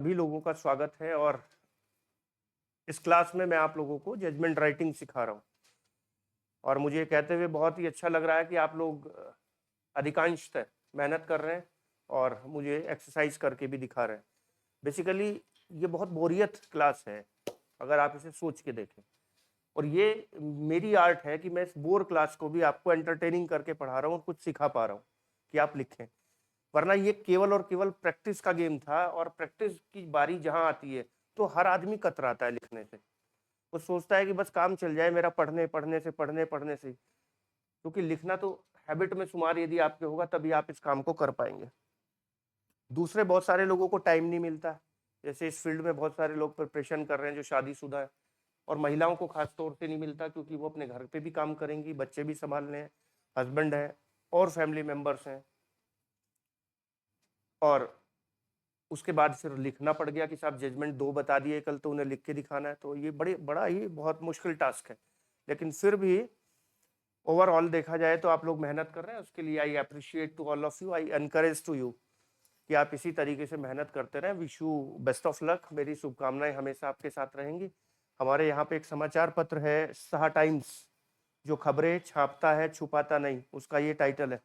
सभी लोगों का स्वागत है और इस क्लास में मैं आप लोगों को जजमेंट राइटिंग सिखा रहा हूँ। और मुझे ये कहते हुए बहुत ही अच्छा लग रहा है कि आप लोग अधिकांशतः मेहनत कर रहे हैं और मुझे एक्सरसाइज करके भी दिखा रहे हैं। बेसिकली ये बहुत बोरियत क्लास है अगर आप इसे सोच के देखें, और ये मेरी आर्ट है कि मैं इस बोर क्लास को भी आपको एंटरटेनिंग करके पढ़ा रहा हूँ और कुछ सिखा पा रहा हूँ कि आप लिखें। वरना ये केवल और केवल प्रैक्टिस का गेम था, और प्रैक्टिस की बारी जहां आती है तो हर आदमी कतराता है लिखने से। वो सोचता है कि बस काम चल जाए मेरा पढ़ने पढ़ने से, क्योंकि लिखना तो हैबिट में शुमार यदि आपके होगा तभी आप इस काम को कर पाएंगे। दूसरे बहुत सारे लोगों को टाइम नहीं मिलता, जैसे इस फील्ड में बहुत सारे लोग प्रिपरेशन कर रहे हैं जो शादीशुदा है, और महिलाओं को खास तौर से नहीं मिलता क्योंकि वो अपने घर पे भी काम करेंगी, बच्चे भी संभालने हैं, हस्बैंड है और फैमिली मेंबर्स हैं, और उसके बाद फिर लिखना पड़ गया कि साहब जजमेंट 2 बता दिए कल तो उन्हें लिख के दिखाना है। तो ये बड़ा ही बहुत मुश्किल टास्क है, लेकिन फिर भी ओवरऑल देखा जाए तो आप लोग मेहनत कर रहे हैं, उसके लिए I appreciate to all of you, I encourage to you कि आप इसी तरीके से मेहनत करते रहें। Wish you best of luck, मेरी शुभकामनाएं हमेशा आपके साथ रहेंगी। हमारे यहाँ पे एक समाचार पत्र है सहा टाइम्स, जो खबरें छापता है छुपाता नहीं, उसका ये टाइटल है।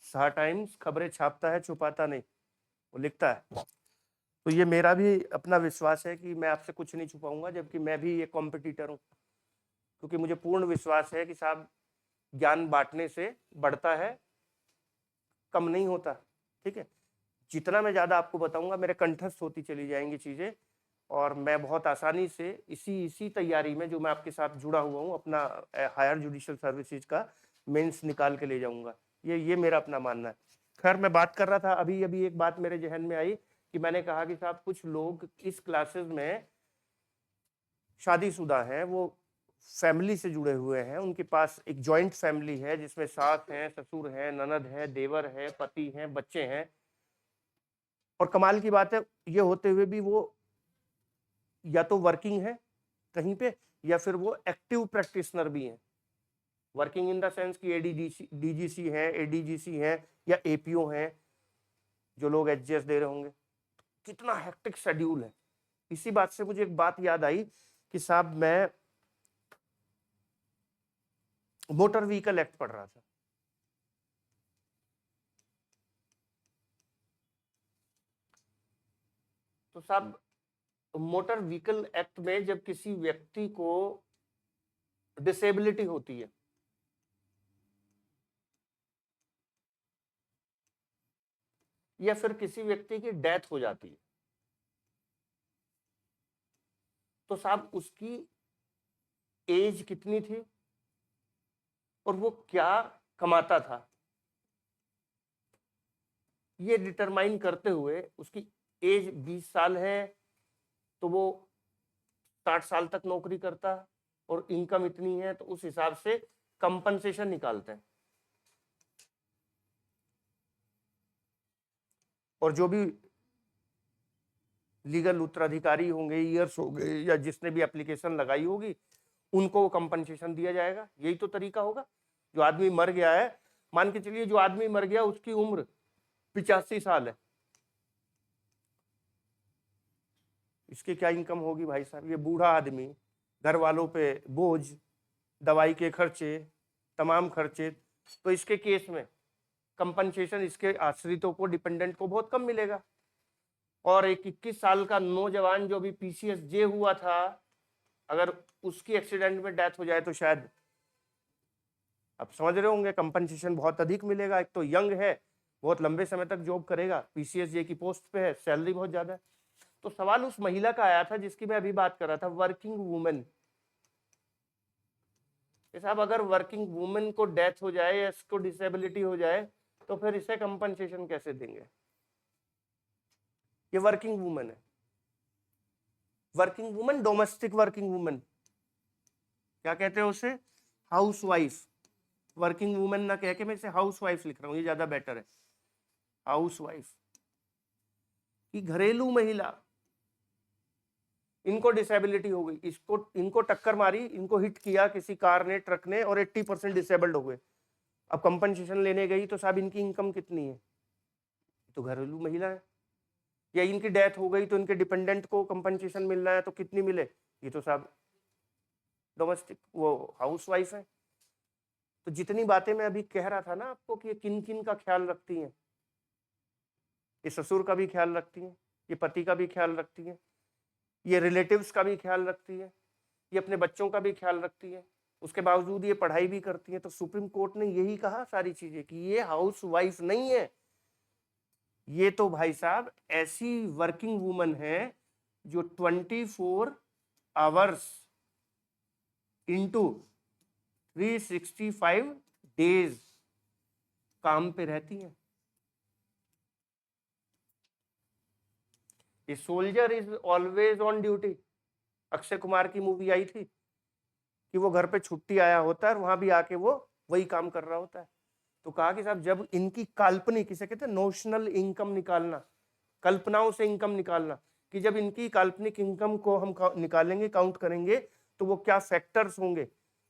सहा टाइम्स खबरें छापता है छुपाता नहीं, वो लिखता है। तो ये मेरा भी अपना विश्वास है कि मैं आपसे कुछ नहीं छुपाऊंगा, जबकि मैं भी एक कॉम्पिटिटर हूँ, क्योंकि मुझे पूर्ण विश्वास है कि साहब ज्ञान बांटने से बढ़ता है, कम नहीं होता। ठीक है, जितना मैं ज़्यादा आपको बताऊंगा मेरे कंठस्थ होती चली जाएंगी चीज़ें, और मैं बहुत आसानी से इसी तैयारी में जो मैं आपके साथ जुड़ा हुआ हूँ, अपना हायर जुडिशियल सर्विसेज का मेंस निकाल के ले जाऊंगा। ये मेरा अपना मानना है। खैर, मैं बात कर रहा था, अभी अभी एक बात मेरे जहन में आई कि मैंने कहा कि साहब कुछ लोग इस क्लासेस में शादीशुदा हैं, वो फैमिली से जुड़े हुए हैं, उनके पास एक जॉइंट फैमिली है जिसमें सास हैं, ससुर हैं, ननद है, देवर है, पति हैं, बच्चे हैं। और कमाल की बात है, ये होते हुए भी वो या तो वर्किंग है कहीं पे, या फिर वो एक्टिव प्रैक्टिशनर भी हैं। वर्किंग इन द सेंस कि एडीजीसी डीजीसी हैं, एडीजीसी हैं, या एपीओ हैं, जो लोग एचजीएस दे रहे होंगे। कितना हेक्टिक शेड्यूल है। इसी बात से मुझे एक बात याद आई कि साहब मैं मोटर व्हीकल एक्ट पढ़ रहा था, तो साहब मोटर व्हीकल एक्ट में जब किसी व्यक्ति को डिसेबिलिटी होती है, या फिर किसी व्यक्ति की डेथ हो जाती है, तो साहब उसकी एज कितनी थी और वो क्या कमाता था, ये डिटरमाइन करते हुए उसकी एज 20 साल है तो वो 60 साल तक नौकरी करता, और इनकम इतनी है तो उस हिसाब से कंपनसेशन निकालते हैं। और जो भी लीगल उत्तराधिकारी होंगे, ईयर्स हो गए, या जिसने भी एप्लीकेशन लगाई होगी, उनको वो कंपनसेशन दिया जाएगा। यही तो तरीका होगा। जो आदमी मर गया है, मान के चलिए जो आदमी मर गया उसकी उम्र 85 साल है, इसकी क्या इनकम होगी भाई साहब? ये बूढ़ा आदमी, घर वालों पे बोझ, दवाई के खर्चे, तमाम खर्चे, तो इसके केस में कंपनसेशन इसके आश्रितों को, डिपेंडेंट को बहुत कम मिलेगा। और एक 21 साल का नौजवान जो भी पीसीएस जे हुआ था, अगर उसकी एक्सीडेंट में डेथ हो जाए तो शायद आप समझ रहे होंगे कंपनसेशन बहुत अधिक मिलेगा। एक तो यंग है, बहुत लंबे समय तक जॉब करेगा, पीसीएस जे की पोस्ट पे है, सैलरी बहुत ज्यादा है। तो सवाल उस महिला का आया था जिसकी मैं अभी बात कर रहा था, वर्किंग वुमेन। साहब अगर वर्किंग वुमेन को डेथ हो जाए या इसको डिसेबिलिटी हो जाए तो फिर इसे कंपनसेशन कैसे देंगे? ये वर्किंग वुमेन है, working women, domestic working women, क्या कहते हैं उसे? House wife. वर्किंग वुमेन ना कह के मैं इसे हाउस वाइफ लिख रहा हूँ, ये ज्यादा बेटर है। हाउस वाइफ की घरेलू महिला, इनको डिसेबिलिटी हो गई, इसको इनको टक्कर मारी, इनको हिट किया किसी कार ने, ट्रक ने, और 80% डिसेबल्ड हो गए। अब कंपनसेशन लेने गई तो साहब इनकी इनकम कितनी है? तो घरेलू महिला है, या इनकी डेथ हो गई तो इनके डिपेंडेंट को कंपनसेशन मिल रहा है, तो कितनी मिले? ये तो सब डोमेस्टिक वो हाउस वाइफ है। तो जितनी बातें मैं अभी कह रहा था ना आपको कि ये किन किन का ख्याल रखती हैं, ये ससुर का भी ख्याल रखती हैं, ये पति का भी ख्याल रखती हैं, ये रिलेटिव्स का भी ख्याल रखती है, ये अपने बच्चों का भी ख्याल रखती है, उसके बावजूद ये पढ़ाई भी करती है। तो सुप्रीम कोर्ट ने यही कहा सारी चीजें कि ये हाउस वाइफ नहीं है, ये तो भाई साहब ऐसी वर्किंग वुमन है जो 24 आवर्स इंटू 365 डेज काम पे रहती हैं। A soldier is always on duty. Akshay Kumar की मूवी आई थी कि वो घर पे छुट्टी आया होता है और वहां भी आके वो वही काम कर रहा होता है। तो कहा कि साहब जब इनकी काल्पनिक, इसे कहते हैं नोशनल इनकम निकालना, कल्पनाओं से इनकम निकालना, कि जब इनकी काल्पनिक इनकम को हम निकालेंगे, काउंट करेंगे, तो वो क्या फैक्टर्स होंगे?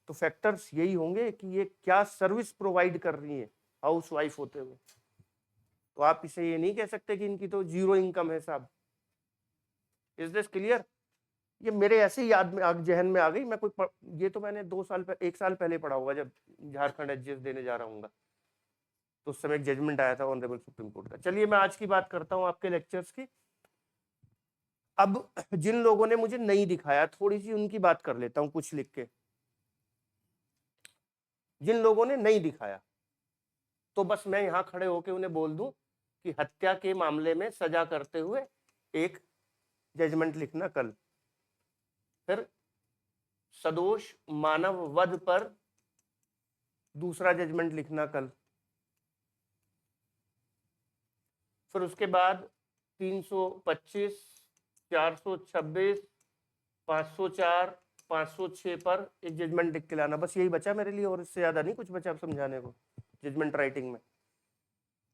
तो फैक्टर्स यही होंगे कि ये क्या सर्विस प्रोवाइड कर रही है हाउस वाइफ होते हुए। तो आप इसे ये नहीं कह सकते कि इनकी तो जीरो इनकम है साहब। Is this clear? ये मेरे ऐसे ही याद में जहन में आ गई। मैं ये तो मैंने 1 साल पहले पढ़ा होगा, जब झारखंड एचजीएस देने जा रहा हूँ, तो उस समय एक जजमेंट आया था ऑनरेबल सुप्रीम कोर्ट का। चलिए मैं आज की बात करता हूं आपके लेक्चर्स की। अब जिन लोगों ने मुझे नहीं दिखाया, थोड़ी सी उनकी बात कर लेता हूं कुछ लिख के। जिन लोगों ने नहीं दिखाया, तो बस मैं यहां खड़े होकर उन्हें बोल दूं कि हत्या के मामले में सजा करते हुए एक जजमेंट लिखना कल, फिर सदोष मानव वध पर दूसरा जजमेंट लिखना कल, फिर उसके बाद 325, 426, 504, 506 पर एक जजमेंट लिख के लाना। बस यही बचा मेरे लिए, और इससे ज्यादा नहीं कुछ बचा अब समझाने को जजमेंट राइटिंग में।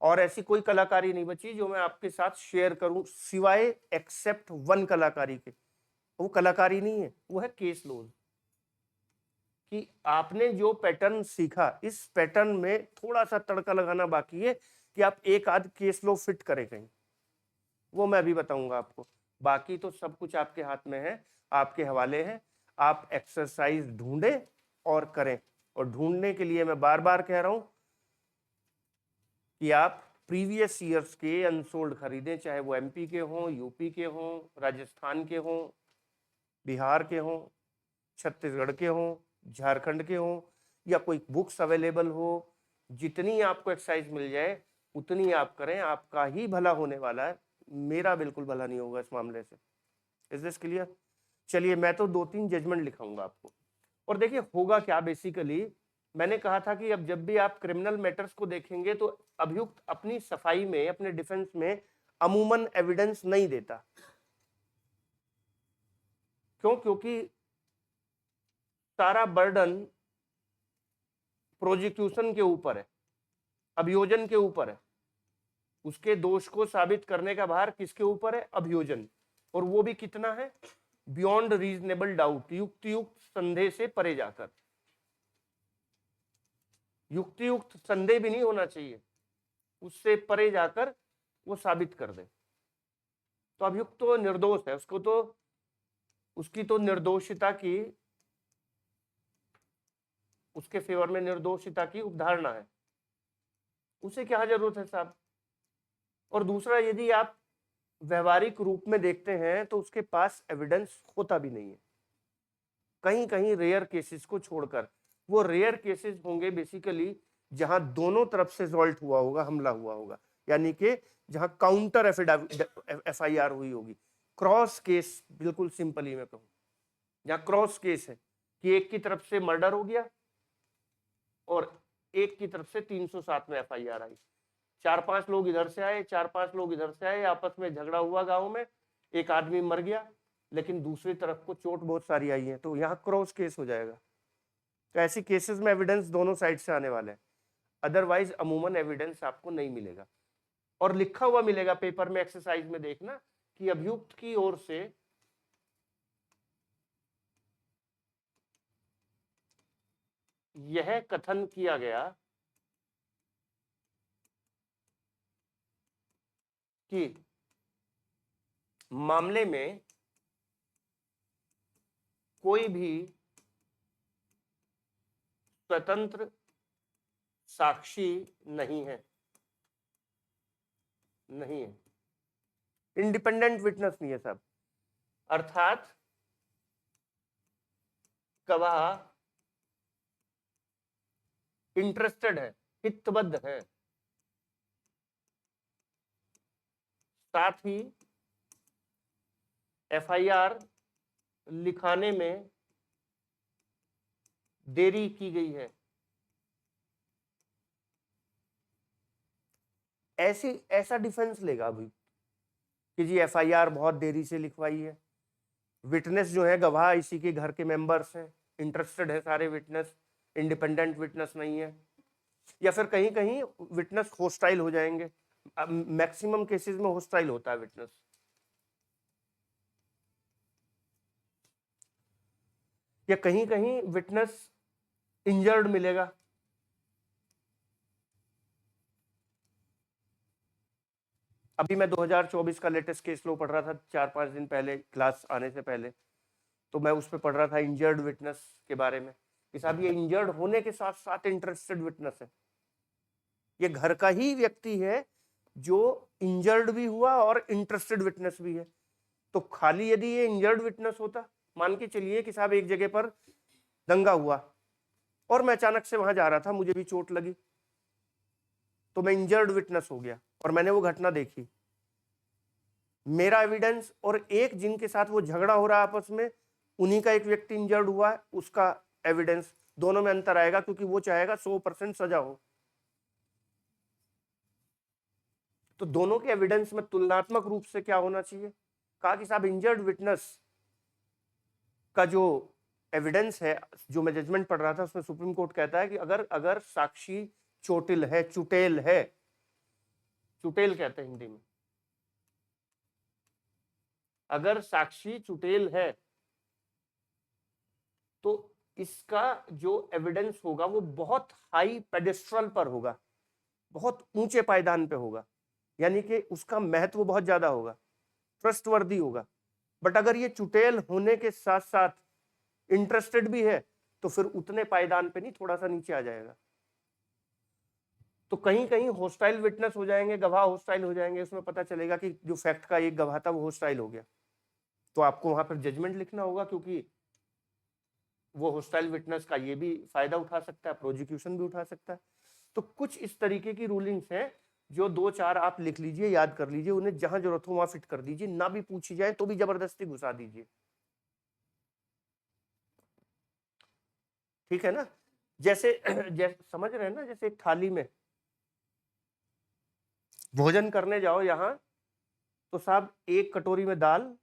और ऐसी कोई कलाकारी नहीं बची जो मैं आपके साथ शेयर करूं, सिवाय एक्सेप्ट वन कलाकारी के। वो कलाकारी नहीं है, वो है केस लॉज। कि आपने जो पैटर्न सीखा, इस पैटर्न में थोड़ा सा तड़का लगाना बाकी है कि आप एक आध केस लॉ फिट करें कहीं, वो मैं अभी बताऊंगा आपको। बाकी तो सब कुछ आपके हाथ में है, आपके हवाले है। आप एक्सरसाइज ढूंढें और करें। और ढूंढने के लिए मैं बार बार कह रहा हूं कि आप प्रीवियस ईयर्स के अनसोल्ड खरीदें, चाहे वो एमपी के हों, यूपी के हों, राजस्थान के हों, बिहार के हों, छत्तीसगढ़ के हों, झारखंड के हों, या कोई बुक्स अवेलेबल हो। जितनी आपको एक्सरसाइज मिल जाए उतनी आप करें, आपका ही भला होने वाला है, मेरा बिल्कुल भला नहीं होगा इस मामले से। Is this clear? चलिए मैं तो 2-3 जजमेंट लिखाऊंगा आपको। और देखिए होगा क्या, बेसिकली मैंने कहा था कि अब जब भी आप क्रिमिनल मैटर्स को देखेंगे तो अभियुक्त अपनी सफाई में, अपने डिफेंस में अमूमन एविडेंस नहीं देता। क्यों? क्योंकि सारा बर्डन प्रोसिक्यूशन के ऊपर है, अभियोजन के ऊपर है। उसके दोष को साबित करने का भार किसके ऊपर है? अभियोजन। और वो भी कितना है? बियॉन्ड रीजनेबल डाउट, युक्तियुक्त संदेह से परे जाकर। युक्तियुक्त संदेह भी नहीं होना चाहिए, उससे परे जाकर वो साबित कर दे। तो अभियुक्त तो निर्दोष है, उसको तो, उसकी तो निर्दोषिता की, उसके फेवर में निर्दोषिता की उपधारणा है, उसे क्या जरूरत है साहब? और दूसरा, यदि आप व्यवहारिक रूप में देखते हैं तो उसके पास एविडेंस होता भी नहीं है, कहीं कहीं रेयर केसेस को छोड़कर। वो रेयर केसेस होंगे बेसिकली जहां दोनों तरफ से सॉल्ट हुआ होगा, हमला हुआ होगा, यानी कि जहां काउंटर एफआईआर हुई होगी। क्रॉस केस, बिल्कुल सिंपली मैं कहूं, जहां क्रॉस केस है कि एक की तरफ से मर्डर हो गया और एक की तरफ से 307 में एफआईआर आई। 4-5 लोग इधर से आए, 4-5 लोग इधर से आए, आपस में झगड़ा हुआ गांव में, एक आदमी मर गया, लेकिन दूसरी तरफ को चोट बहुत सारी आई है, तो यहाँ क्रॉस केस हो जाएगा। तो ऐसी केसेस में एविडेंस दोनों साइड से आने वाले हैं, अदरवाइज अमूमन एविडेंस आपको नहीं मिलेगा। और लिखा हुआ मिलेगा पेपर में, एक्सरसाइज में देखना कि अभियुक्त की ओर से यह कथन किया गया कि मामले में कोई भी स्वतंत्र साक्षी नहीं है, नहीं है, इंडिपेंडेंट विटनेस नहीं है साहब। अर्थात गवाह इंटरेस्टेड है, हितबद्ध है, साथ ही एफआईआर लिखाने में देरी की गई है। ऐसा डिफेंस लेगा अभी कि जी एफआईआर बहुत देरी से लिखवाई है, विटनेस जो है गवाह इसी के घर के मेंबर्स हैं, इंटरेस्टेड है सारे विटनेस, इंडिपेंडेंट विटनेस नहीं है। या फिर कहीं कहीं विटनेस होस्टाइल हो जाएंगे, मैक्सिमम केसेस में होस्टाइल होता है विटनेस। या कहीं कहीं विटनेस इंजर्ड मिलेगा, अभी मैं 2024 का लेटेस्ट केस लो पढ़ रहा था 4-5 दिन पहले क्लास आने से पहले, तो मैं उस पर पढ़ रहा था इंजर्ड विटनेस के बारे में कि साहब ये इंजर्ड होने के साथ साथ इंटरेस्टेड विटनेस है, ये घर का ही व्यक्ति है जो इंजर्ड भी हुआ और इंटरेस्टेड विटनेस भी है। तो खाली यदि ये इंजर्ड विटनेस होता, मान के चलिए कि साहब एक जगह पर दंगा हुआ और मैं अचानक से वहां जा रहा था, मुझे भी चोट लगी, तो मैं इंजर्ड विटनेस हो गया और मैंने वो घटना देखी, मेरा एविडेंस और एक जिनके साथ वो झगड़ा हो रहा है आपस में, उन्हीं का एक व्यक्ति इंजर्ड हुआ है, उसका एविडेंस, दोनों में अंतर आएगा क्योंकि वो चाहेगा 100% सजा हो। तो दोनों के एविडेंस में तुलनात्मक रूप से क्या होना चाहिए, कहा कि साहब इंजर्ड विटनेस का जो एविडेंस है, जो मैं जजमेंट पढ़ रहा था उसमें सुप्रीम कोर्ट कहता है कि अगर साक्षी चोटिल है, चुटेल है, चुटेल कहते हैं हिंदी में, अगर साक्षी चुटेल है तो इसका जो एविडेंस होगा वो बहुत हाई पेडेस्ट्रल पर होगा, बहुत ऊंचे पायदान पे होगा, यानी कि उसका महत्व बहुत ज्यादा होगा, ट्रस्टवर्दी होगा। बट अगर ये चुटेल होने के साथ साथ इंटरेस्टेड भी है तो फिर उतने पायदान पे नहीं, थोड़ा सा नीचे आ जाएगा। तो कहीं कहीं होस्टाइल विटनेस हो जाएंगे, गवाह होस्टाइल हो जाएंगे, उसमें पता चलेगा कि जो फैक्ट का एक गवाह था वो होस्टाइल हो गया, तो आपको वहां पर जजमेंट लिखना होगा, क्योंकि वो होस्टाइल विटनेस का ये भी फायदा उठा सकता है, प्रोसिक्यूशन भी उठा सकता है। तो कुछ इस तरीके की रूलिंग्स हैं जो 2-4 आप लिख लीजिए, याद कर लीजिए, उन्हें जहां जरूरत हो वहां फिट कर दीजिए, ना भी पूछी जाए तो भी जबरदस्ती घुसा दीजिए, ठीक है ना। जैसे जैसे समझ रहे हैं ना, जैसे एक थाली में भोजन करने जाओ यहाँ, तो साहब एक कटोरी में दाल,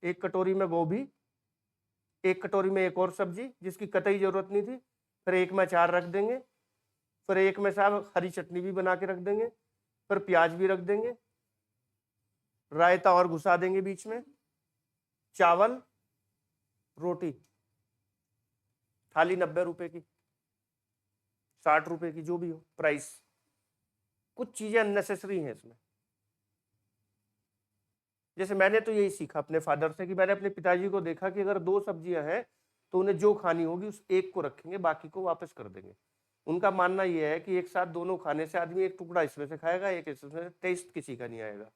एक कटोरी में गोभी, एक कटोरी में एक और सब्जी जिसकी कतई जरूरत नहीं थी, फिर एक में अचार रख देंगे, फिर एक में साहब हरी चटनी भी बना के रख देंगे, फिर प्याज भी रख देंगे, रायता और घुसा देंगे बीच में, चावल रोटी, थाली 90 रुपए की, 60 रुपए की, जो भी हो प्राइस। कुछ चीजें अननेसेसरी हैं इसमें। जैसे मैंने तो यही सीखा अपने फादर से कि मैंने अपने पिताजी को देखा कि अगर 2 सब्जियां हैं तो उन्हें जो खानी होगी उस एक को रखेंगे, बाकी को वापस कर देंगे। उनका मानना यह है कि एक साथ दोनों खाने से आदमी एक टुकड़ा इसमें से खाएगा, एक इसमें, टेस्ट किसी का नहीं आएगा।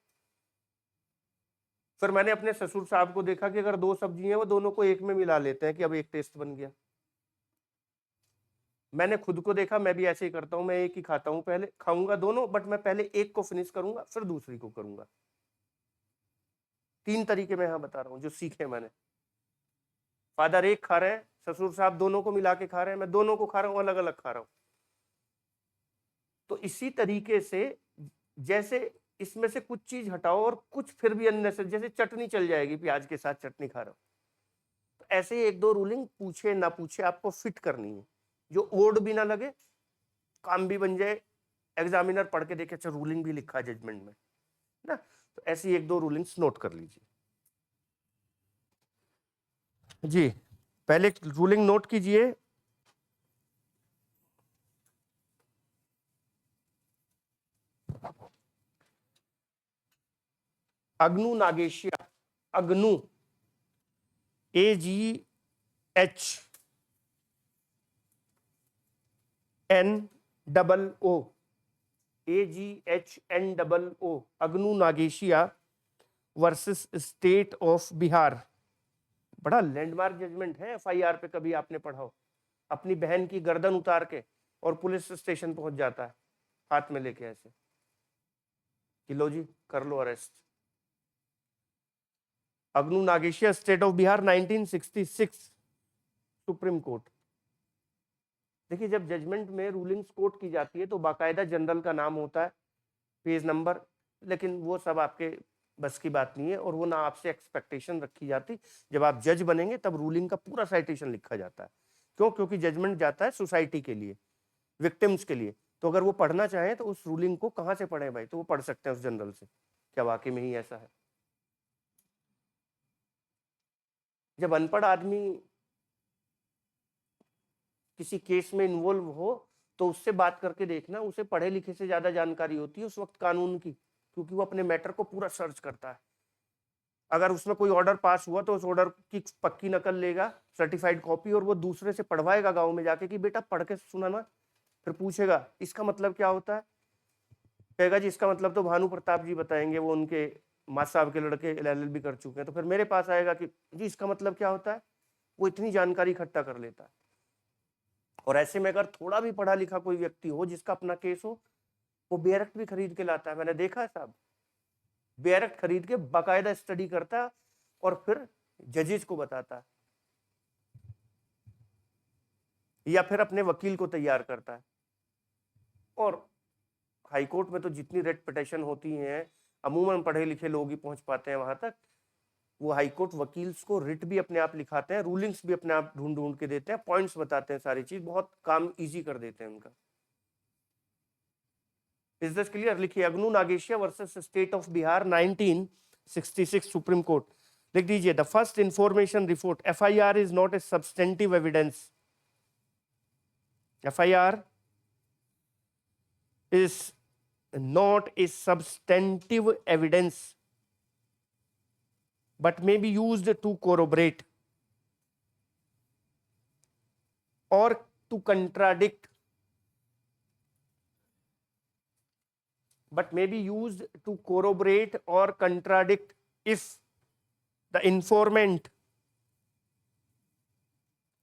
फिर मैंने अपने ससुर साहब को देखा कि अगर 2 सब्जी हैं वो दोनों को एक में मिला लेते हैं कि अब एक टेस्ट बन गया। मैंने खुद को देखा, मैं भी ऐसे ही करता हूं, मैं एक ही खाता हूं, पहले खाऊंगा दोनों, बट मैं पहले एक को फिनिश करूंगा फिर दूसरी को करूंगा। 3 तरीके मैं यहां बता रहा हूं जो सीखे मैंने। फादर एक खा रहे हैं, ससुर साहब दोनों को मिला के खा रहे हैं, मैं दोनों को खा रहा हूं, अलग अलग खा रहा हूं। तो इसी तरीके से जैसे इसमें से कुछ चीज हटाओ और कुछ फिर भी अननेसेसरी, जैसे चटनी चल जाएगी, प्याज के साथ चटनी खा रहा हूं, तो ऐसे ही 1-2 रूलिंग पूछे ना पूछे आपको फिट करनी है, जो ओड भी ना लगे, काम भी बन जाए, एग्जामिनर पढ़ के देखे अच्छा रूलिंग भी लिखा है जजमेंट में ना। तो ऐसी 1-2 रूलिंग्स नोट कर लीजिए जी। पहले रूलिंग नोट कीजिए, Aghnu Nagesia Aghnoo, AGHNOO, AGHNOO, Aghnoo Nagesia versus state of Bihar. बड़ा लैंडमार्क जजमेंट है, FIR पे कभी आपने पढ़ा हो। अपनी बहन की गर्दन उतार के और पुलिस स्टेशन पहुंच जाता है हाथ में लेके ऐसे कि लो जी कर लो arrest. Aghnoo Nagesia, state of Bihar, 1966, supreme court. देखिए जब जजमेंट में रूलिंग्स कोट की जाती है तो बाकायदा जनरल का नाम होता है, पेज नंबर, लेकिन वो सब आपके बस की बात नहीं है और वो ना आपसे एक्सपेक्टेशन रखी जाती। जब आप जज बनेंगे तब रूलिंग का पूरा साइटेशन लिखा जाता है। क्यों? क्योंकि जजमेंट जाता है सोसाइटी के लिए, विक्टिम्स के लिए। तो अगर वो पढ़ना चाहें तो उस रूलिंग को कहाँ से पढ़े भाई? तो वो पढ़ सकते हैं उस जनरल से, क्या वाकई में ही ऐसा है। जब अनपढ़ आदमी किसी केस में इन्वॉल्व हो तो उससे बात करके देखना, उसे पढ़े लिखे से ज्यादा जानकारी होती है उस वक्त कानून की, क्योंकि वो अपने मैटर को पूरा सर्च करता है। अगर उसमें कोई ऑर्डर पास हुआ तो उस ऑर्डर की पक्की नकल लेगा, सर्टिफाइड कॉपी, और वो दूसरे से पढ़वाएगा गांव में जाके कि बेटा पढ़ के सुनाना। फिर पूछेगा इसका मतलब क्या होता है, कहेगा जी इसका मतलब तो भानु प्रताप जी बताएंगे, वो उनके माँ साहब के लड़के LLB कर चुके हैं। तो फिर मेरे पास आएगा कि जी इसका मतलब क्या होता है। वो इतनी जानकारी इकट्ठा कर लेता है। और ऐसे में अगर थोड़ा भी पढ़ा लिखा कोई व्यक्ति हो जिसका अपना केस हो, वो बेयरक्ट भी खरीद के लाता है। मैंने देखा है साहब, बेयरक्ट खरीद के बाकायदा स्टडी करता है और फिर जजेस को बताता है या फिर अपने वकील को तैयार करता है। और हाईकोर्ट में तो जितनी रेट पिटिशन होती हैं, अमूमन पढ़े लिखे लोग ही पहुंच पाते हैं वहां तक। वो हाईकोर्ट वकील्स को रिट भी अपने आप लिखाते हैं, रूलिंग्स भी अपने आप ढूंढ ढूंढ के देते हैं, पॉइंट्स बताते हैं, सारी चीज बहुत काम इजी कर देते हैं उनका। Is this clear? लिखिए Aghnoo Nagesia versus state of Bihar, 1966, supreme court. लिख दीजिए the first information report, FIR is not a substantive evidence. FIR is not a substantive evidence but may be used to corroborate or to contradict, but may be used to corroborate or contradict if the informant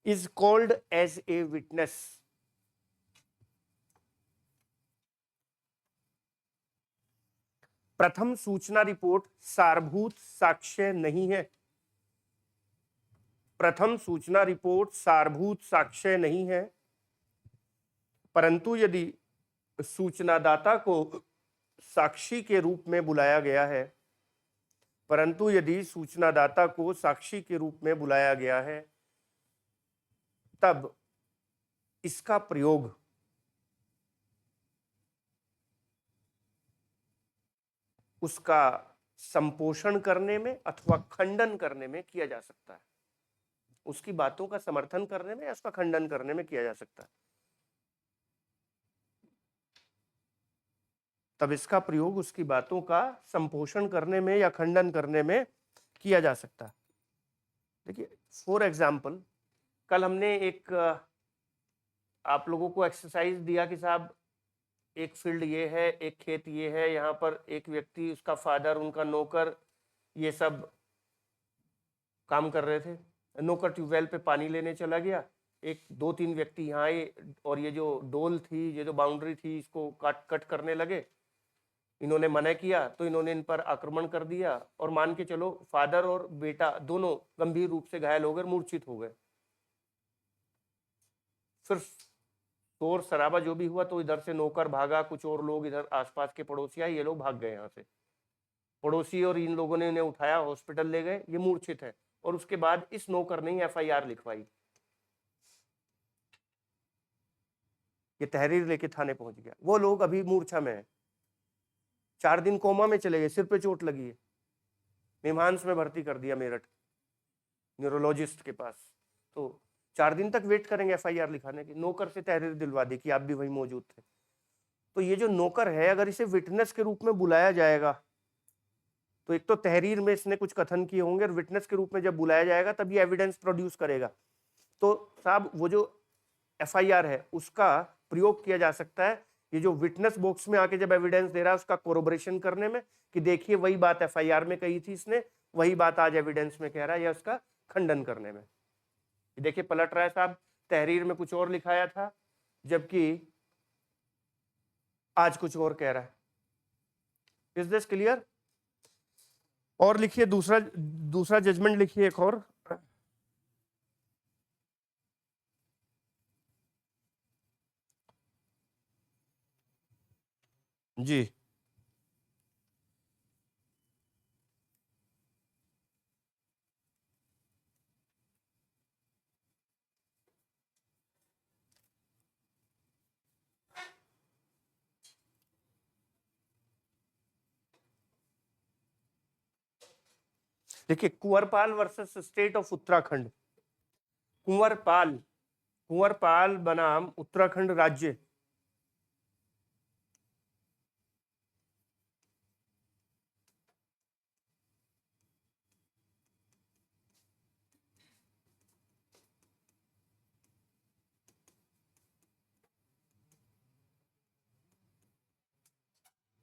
is called as a witness. प्रथम सूचना report सारभूत साक्ष्य नहीं है। प्रथम सूचना report सारभूत साक्ष्य नहीं है, परंतु यदि सूचनादाता को साक्षी के रूप में बुलाया गया है, परंतु यदि सूचनादाता को साक्षी के रूप में बुलाया गया है, तब इसका प्रयोग उसका संपोषण करने में अथवा खंडन करने में किया जा सकता है। उसकी बातों का समर्थन करने में या उसका खंडन करने में किया जा सकता है। तब इसका प्रयोग उसकी बातों का संपोषण करने में या खंडन करने में किया जा सकता है। देखिए फॉर एग्जाम्पल, कल हमने एक आप लोगों को एक्सरसाइज दिया कि साहब एक फील्ड ये है, एक खेत ये है, यहाँ पर एक व्यक्ति, उसका फादर, उनका नौकर, ये सब काम कर रहे थे। नौकर ट्यूबवेल पे पानी लेने चला गया, एक 2-3 व्यक्ति यहाँ आए और ये जो डोल थी, ये जो बाउंड्री थी, इसको कट करने लगे। इन्होंने मना किया तो इन्होंने इन पर आक्रमण कर दिया और मान के चलो फादर और बेटा दोनों गंभीर रूप से घायल हो गए, मूर्छित हो गए। फिर शोर शराबा जो भी हुआ तो इधर से नौकर भागा, कुछ और लोग इधर आसपास के पड़ोसी आए, ये लोग भाग गए यहाँ से। पड़ोसी और इन लोगों ने इन्हें उठाया, हॉस्पिटल ले गए, ये मूर्छित है। और उसके बाद इस नौकर ने FIR लिखवाई, ये तहरीर लेके थाने पहुंच गया। वो लोग अभी मूर्छा में है, 4 दिन कोमा में चले गए, सिर पे चोट लगी है, निम्हांस में भर्ती कर दिया मेरठ न्यूरोलॉजिस्ट के पास। तो 4 दिन तक वेट करेंगे FIR लिखाने की, नौकर से तहरीर दिलवा दी कि आप भी वहीं मौजूद थे। तो ये जो नौकर है, अगर इसे विटनेस के रूप में बुलाया जाएगा तो एक तो तहरीर में इसने कुछ कथन किए होंगे और विटनेस के रूप में जब बुलाया जाएगा तब ये एविडेंस प्रोड्यूस करेगा। तो साहब वो जो एफआईआर है उसका प्रयोग किया जा सकता है ये जो विटनेस बॉक्स में आके जब एविडेंस दे रहा है उसका कोरोबरेशन करने में कि देखिए वही बात एफआईआर में कही थी इसने, वही बात आज एविडेंस में कह रहा है, या उसका खंडन करने में। देखिए पलट रहा है साहब, तहरीर में कुछ और लिखाया था जबकि आज कुछ और कह रहा है। Is this clear? और लिखिए दूसरा जजमेंट लिखिए एक और। जी 'Kunwarpal versus state of Uttarakhand'. Kunwarpal, Kunwarpal बनाम उत्तराखंड राज्य।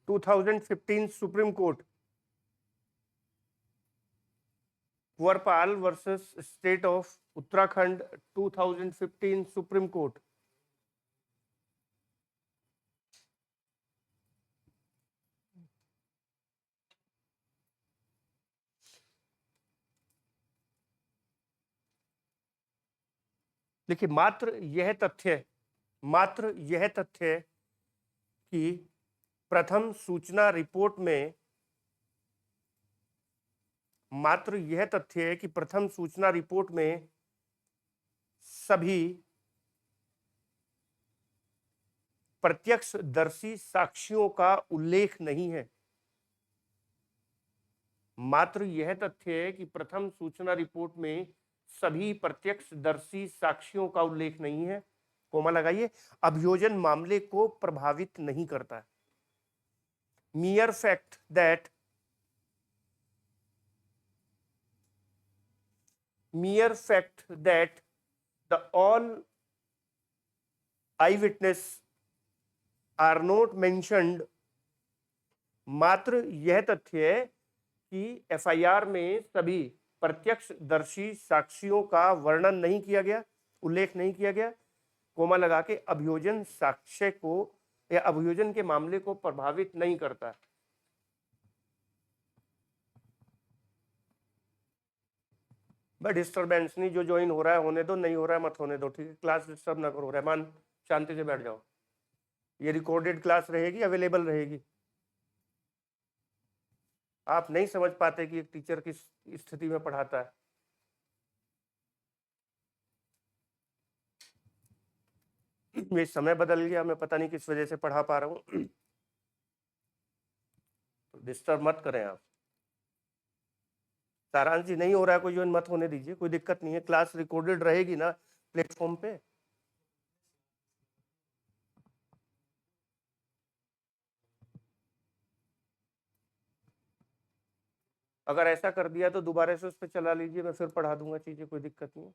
(2015) supreme court. Kunwarpal versus state of Uttarakhand 2015 supreme court. देखिए मात्र यह तथ्य कि प्रथम सूचना रिपोर्ट में मात्र यह तथ्य है कि प्रथम सूचना रिपोर्ट में सभी प्रत्यक्षदर्शी साक्ष्यों का उल्लेख नहीं है। मात्र यह तथ्य है कि प्रथम सूचना रिपोर्ट में सभी प्रत्यक्षदर्शी साक्ष्यों का उल्लेख नहीं है, कोमा लगाइए, अभियोजन मामले को प्रभावित नहीं करता। mere fact that the all eyewitness are not mentioned, मात्र यह तथ्य है कि एफआईआर में सभी प्रत्यक्षदर्शी साक्ष्यों का वर्णन नहीं किया गया, उल्लेख नहीं किया गया, कोमा लगा के अभियोजन साक्ष्य को या अभियोजन के मामले को प्रभावित नहीं करता। भाई डिस्टर्बेंस नहीं, जो ज्वाइन हो रहा है होने दो, नहीं हो रहा है मत होने दो, ठीक है? क्लास डिस्टर्ब ना करो, रहमान शांति से बैठ जाओ। ये रिकॉर्डेड क्लास रहेगी, अवेलेबल रहेगी। आप नहीं समझ पाते कि एक टीचर किस स्थिति में पढ़ाता है। ये समय बदल गया, मैं पता नहीं किस वजह से पढ़ा पा रहा हूँ। तो डिस्टर्ब मत करें आप। सारांश जी नहीं हो रहा है, कोई ज्वाइन मत होने दीजिए, कोई दिक्कत नहीं है, क्लास रिकॉर्डेड रहेगी ना प्लेटफॉर्म पे। अगर ऐसा कर दिया तो दोबारा से उस पर चला लीजिए, मैं फिर पढ़ा दूंगा चीजें, कोई दिक्कत नहीं है।